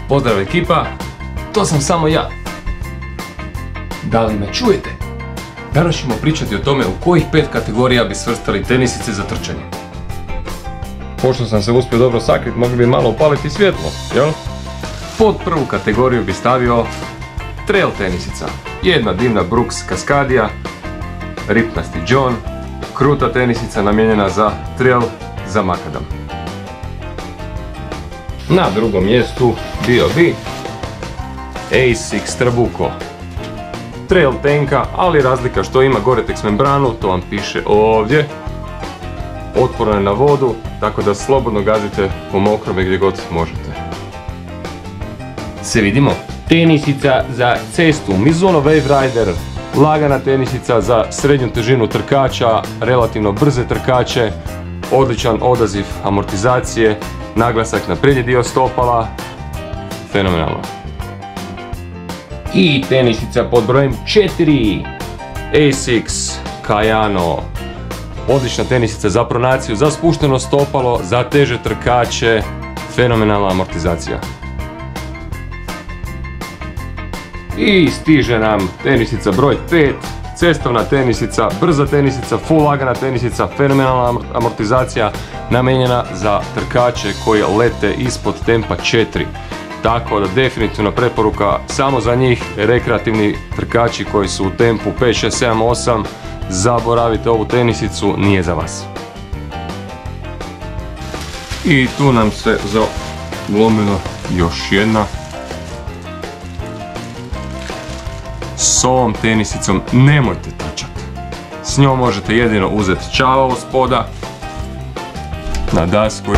Pozdrav ekipa, to sam samo ja. Da li me čujete? Danas ćemo pričati o tome u kojih 5 kategorija bi svrstali tenisice za trčanje. Pošto sam se uspio dobro sakriti, mogli bi malo upaliti svjetlo, jel? Pod prvu kategoriju bi stavio trail tenisica. Jedna divna Brooks Cascadia, ripnasti John, kruta tenisica namijenjena za trail, za makadam. Na drugom mjestu bio bi Asics Trabuco. Trail tenka, ali razlika što ima Gore-Tex membranu, to vam piše ovdje. Otporna je na vodu, tako da slobodno gazite po mokrome gdje god možete. Se vidimo. Tenisica za cestu Mizuno Wave Rider. Lagana tenisica za srednju težinu trkača, relativno brze trkače, odličan odaziv amortizacije, naglasak na prednji dio stopala, fenomenalno. I tenisica pod brojem 4, Asics Kayano. Odlična tenisica za pronaciju, za spušteno stopalo, za teže trkače, fenomenalna amortizacija. I stiže nam tenisica broj 5, cestovna tenisica, brza tenisica, full lagana tenisica, fenomenalna amortizacija, namijenjena za trkače koji lete ispod tempa 4. Tako da definitivno preporuka samo za njih, rekreativni trkači koji su u tempu 5, 6, 7, 8, zaboravite ovu tenisicu, nije za vas. I tu nam se zalomila još jedna. S ovom tenisicom nemojte trčati. S njom možete jedino uzeti čavao spoda na dasku